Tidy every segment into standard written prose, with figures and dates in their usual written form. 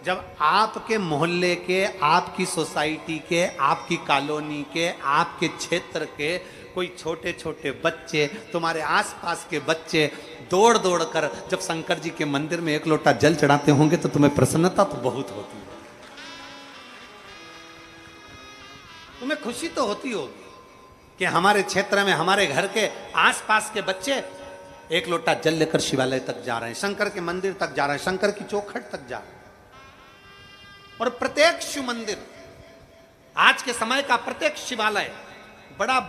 जब आपके मोहल्ले के, आपकी सोसाइटी के, आपकी कॉलोनी के, आपके क्षेत्र के कोई छोटे छोटे बच्चे, तुम्हारे आसपास के बच्चे दौड़ दौड़ कर जब शंकर जी के मंदिर में एक लोटा जल चढ़ाते होंगे तो तुम्हें प्रसन्नता तो बहुत होती है, तुम्हें खुशी तो होती होगी कि हमारे क्षेत्र में, हमारे घर के आसपास के बच्चे एक लोटा जल लेकर शिवालय तक जा रहे हैं, शंकर के मंदिर तक जा रहे हैं, शंकर की चौखट तक जा रहे हैं। और प्रत्येक शिव मंदिर, आज के समय का प्रत्येक शिवालय बड़ा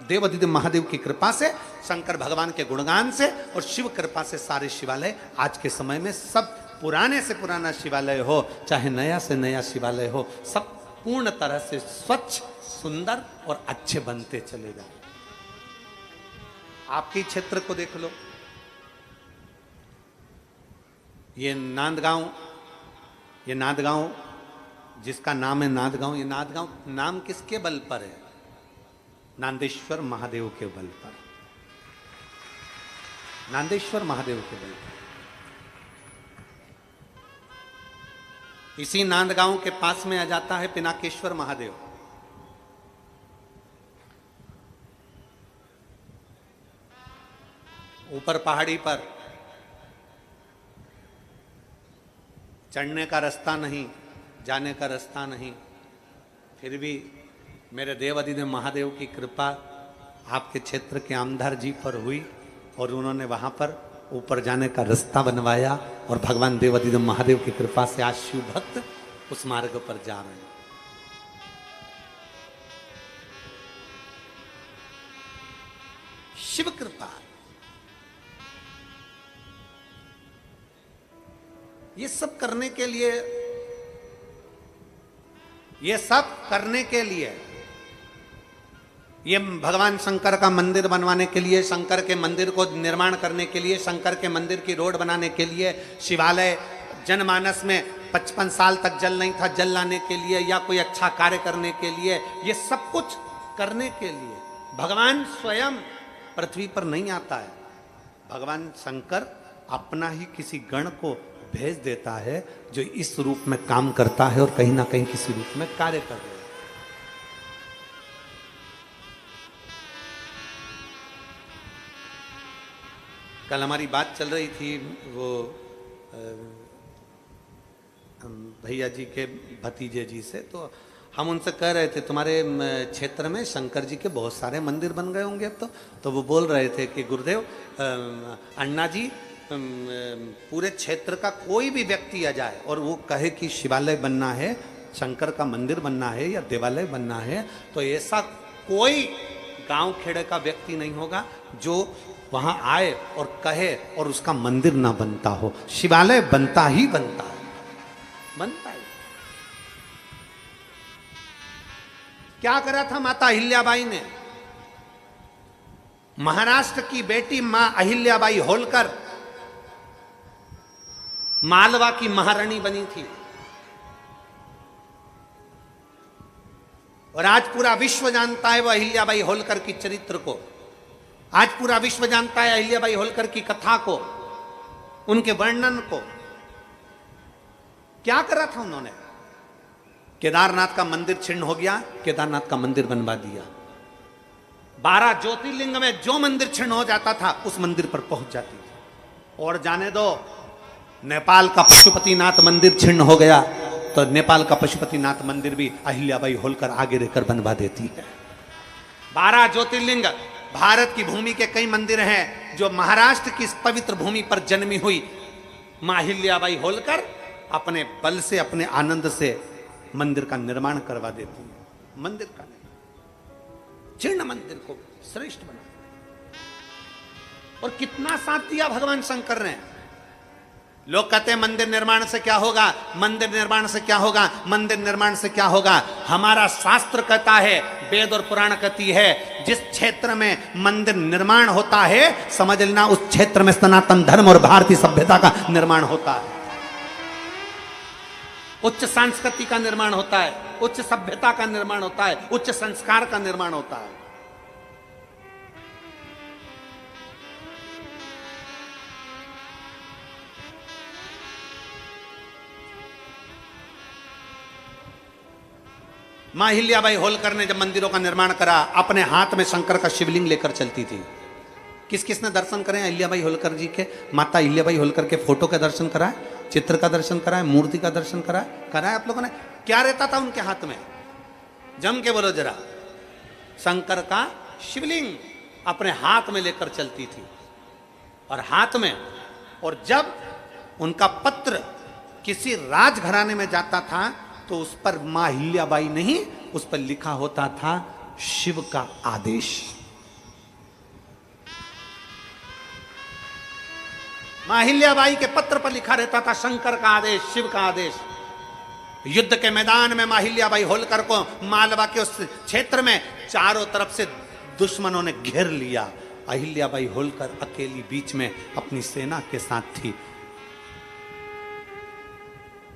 देवाधिदेव महादेव की कृपा से, शंकर भगवान के गुणगान से और शिव कृपा से सारे शिवालय आज के समय में सब पुराने से पुराना शिवालय हो चाहे नया से नया शिवालय हो, सब पूर्ण तरह से स्वच्छ, सुंदर और अच्छे बनते चले जाए। आपके क्षेत्र को देख लो, ये नांदगांव जिसका नाम है नांदगांव, ये नांदगांव नाम किसके बल पर है? नांदेश्वर महादेव के बल पर, नांदेश्वर महादेव के बल पर। इसी नांदगांव के पास में आ जाता है पिनाकेश्वर महादेव। ऊपर पहाड़ी पर चढ़ने का रास्ता नहीं, जाने का रास्ता नहीं, फिर भी मेरे देवाधिदेव महादेव की कृपा आपके क्षेत्र के आमदार जी पर हुई और उन्होंने वहां पर ऊपर जाने का रास्ता बनवाया और भगवान देवाधिदेव महादेव की कृपा से आज शिव भक्त उस मार्ग पर जा रहे हैं। शिव कृपा, ये सब करने के लिए, ये भगवान शंकर का मंदिर बनवाने के लिए, शंकर के मंदिर को निर्माण करने के लिए, शंकर के मंदिर की रोड बनाने के लिए, शिवालय जनमानस में 55 साल तक जल नहीं था, जल लाने के लिए या कोई अच्छा कार्य करने के लिए, ये सब कुछ करने के लिए भगवान स्वयं पृथ्वी पर नहीं आता है। भगवान शंकर अपना ही किसी गण को भेज देता है जो इस रूप में काम करता है और कहीं ना कहीं किसी रूप में कार्य कर रहा है। कल हमारी बात चल रही थी वो भैया जी के भतीजे जी से, तो हम उनसे कह रहे थे तुम्हारे क्षेत्र में शंकर जी के बहुत सारे मंदिर बन गए होंगे अब तो वो बोल रहे थे कि गुरुदेव अन्ना जी, पूरे क्षेत्र का कोई भी व्यक्ति आ जाए और वो कहे कि शिवालय बनना है, शंकर का मंदिर बनना है या देवालय बनना है, तो ऐसा कोई गांव खेड़े का व्यक्ति नहीं होगा जो वहां आए और कहे और उसका मंदिर ना बनता हो। शिवालय बनता ही बनता है, बनता ही। क्या करा था माता अहिल्याबाई ने? महाराष्ट्र की बेटी मां अहिल्याबाई होलकर मालवा की महारानी बनी थी और आज पूरा विश्व जानता है वो अहिल्याबाई होलकर की चरित्र को। आज पूरा विश्व जानता है अहिल्याबाई होलकर की कथा को, उनके वर्णन को। क्या करा था उन्होंने? केदारनाथ का मंदिर छिन्न हो गया, केदारनाथ का मंदिर बनवा दिया। 12 ज्योतिर्लिंग में जो मंदिर छिन्न हो जाता था उस मंदिर पर पहुंच जाती थी। और जाने दो, नेपाल का पशुपतिनाथ मंदिर छिन्न हो गया तो नेपाल का पशुपतिनाथ मंदिर भी अहिल्याबाई होलकर आगे रहकर बनवा देती है। 12 ज्योतिर्लिंग, भारत की भूमि के कई मंदिर हैं जो महाराष्ट्र की इस पवित्र भूमि पर जन्मी हुई मां अहिल्याबाई होलकर अपने बल से, अपने आनंद से मंदिर का निर्माण करवा देती है। मंदिर का जीर्ण मंदिर को श्रेष्ठ बना, और कितना साथ दिया भगवान शंकर ने। लोग कहते हैं मंदिर निर्माण से क्या होगा, मंदिर निर्माण से क्या होगा, मंदिर निर्माण से क्या होगा। हमारा शास्त्र कहता है, वेद और पुराण कहती है, जिस क्षेत्र में मंदिर निर्माण होता है समझ लेना उस क्षेत्र में सनातन धर्म और भारतीय सभ्यता का निर्माण होता है। उच्च संस्कृति का निर्माण होता है, उच्च सभ्यता का निर्माण होता है, उच्च संस्कार का निर्माण होता है। मां अहिल्याबाई होलकर ने जब मंदिरों का निर्माण करा, अपने हाथ में शंकर का शिवलिंग लेकर चलती थी। किस किस ने दर्शन करे अहिल्याबाई होलकर जी के? माता अहिल्याबाई होलकर के फोटो का दर्शन कराए, चित्र का दर्शन कराए, मूर्ति का दर्शन कराए आप लोगों ने? क्या रहता था उनके हाथ में? जम के बोलो जरा। शंकर का शिवलिंग अपने हाथ में लेकर चलती थी, और हाथ में, और जब उनका पत्र किसी राजघराने में जाता था तो उस पर मां अहिल्याबाई नहीं, उस पर लिखा होता था शिव का आदेश। मां अहिल्याबाई के पत्र पर लिखा रहता था शंकर का आदेश, शिव का आदेश। युद्ध के मैदान में मां अहिल्याबाई होलकर को मालवा के उस क्षेत्र में चारों तरफ से दुश्मनों ने घेर लिया। अहिल्याबाई होलकर अकेली बीच में अपनी सेना के साथ थी।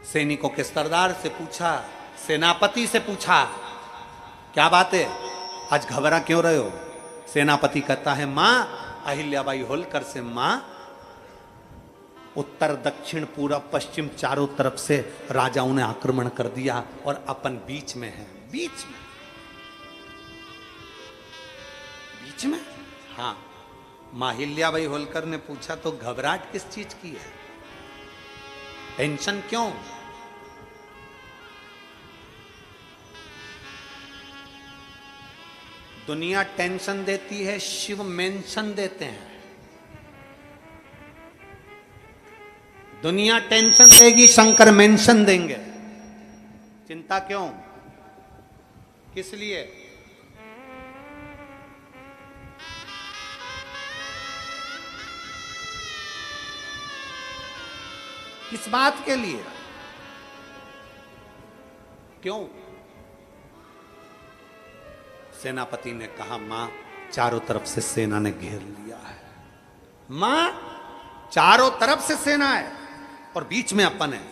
सैनिकों के सरदार से पूछा, सेनापति से पूछा, क्या बात है, आज घबरा क्यों रहे हो? सेनापति कहता है, मां अहिल्याबाई होलकर से मां उत्तर दक्षिण पूरब पश्चिम चारों तरफ से राजाओं ने आक्रमण कर दिया और अपन बीच में है। बीच में हाँ। मां अहिल्याबाई होलकर ने पूछा, तो घबराहट किस चीज की है? टेंशन क्यों? दुनिया टेंशन देती है, शिव मेंशन देते हैं। दुनिया टेंशन देगी, शंकर मेंशन देंगे। चिंता क्यों? किस लिए? किस बात के लिए? क्यों? सेनापति ने कहा, मां चारों तरफ से सेना ने घेर लिया है। मां चारों तरफ से सेना है और बीच में अपन है।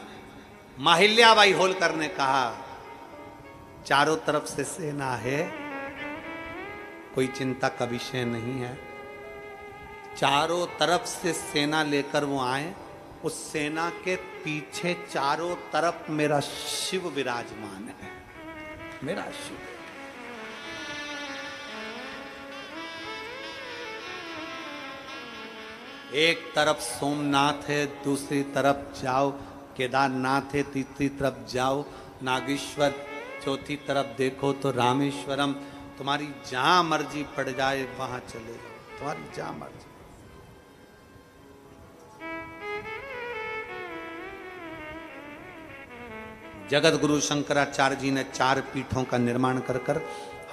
मां अहिल्याबाई होलकर ने कहा, चारों तरफ से सेना है, कोई चिंता का विषय नहीं है। चारों तरफ से सेना लेकर वो आए, उस सेना के पीछे चारों तरफ मेरा शिव विराजमान है। मेरा शिव। एक तरफ सोमनाथ है, दूसरी तरफ जाओ केदारनाथ है, तीसरी तरफ जाओ नागेश्वर, चौथी तरफ देखो तो रामेश्वरम। तुम्हारी जहां मर्जी पड़ जाए वहां चले जाओ, तुम्हारी जहां मर्जी। जगत गुरु शंकराचार्य जी ने 4 पीठों का निर्माण कर कर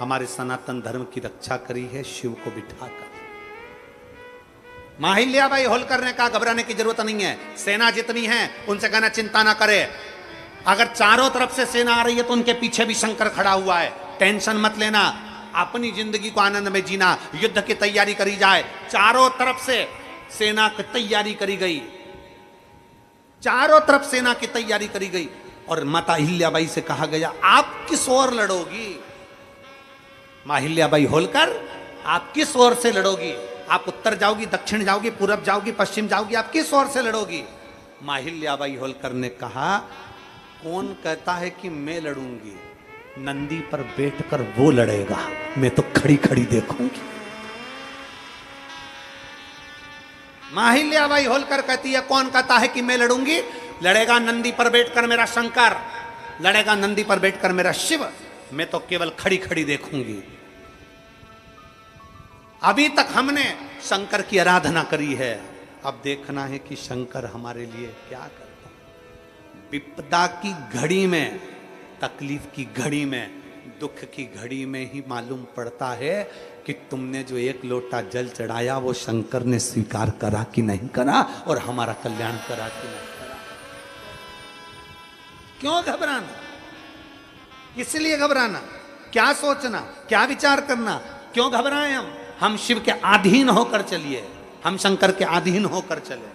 हमारे सनातन धर्म की रक्षा करी है, शिव को बिठाकर। मां अहिल्याबाई होलकर ने कहा, घबराने की जरूरत नहीं है, सेना जितनी है उनसे कहना चिंता ना करे। अगर चारों तरफ से सेना आ रही है तो उनके पीछे भी शंकर खड़ा हुआ है, टेंशन मत लेना। अपनी जिंदगी को आनंद में जीना, युद्ध की तैयारी करी जाए। चारों तरफ से सेना की तैयारी करी गई, चारों तरफ सेना की तैयारी करी गई। और माता अहिल्याबाई से कहा गया, आप किस ओर लड़ोगी? मां अहिल्याबाई होलकर, आप किस ओर से लड़ोगी? आप उत्तर जाओगी, दक्षिण जाओगी, पूरब जाओगी, पश्चिम जाओगी, आप किस ओर से लड़ोगी? मां अहिल्याबाई होलकर ने कहा, कौन कहता है कि मैं लड़ूंगी? नंदी पर बैठकर वो लड़ेगा, मैं तो खड़ी खड़ी देखूंगी। मां अहिल्याबाई होलकर कहती है, कौन कहता है कि मैं लड़ूंगी? लड़ेगा नंदी पर बैठकर मेरा शंकर, लड़ेगा नंदी पर बैठकर मेरा शिव, मैं तो केवल खड़ी खड़ी देखूंगी। अभी तक हमने शंकर की आराधना करी है, अब देखना है कि शंकर हमारे लिए क्या करता है। विपदा की घड़ी में, तकलीफ की घड़ी में, दुख की घड़ी में ही मालूम पड़ता है कि तुमने जो 1 लोटा जल चढ़ाया वो शंकर ने स्वीकार करा कि नहीं करा, और हमारा कल्याण करा कि नहीं करा। क्यों घबराना? इसलिए घबराना, क्या सोचना, क्या विचार करना? क्यों घबराएं हम शिव के अधीन होकर चलिए, हम शंकर के अधीन होकर चले।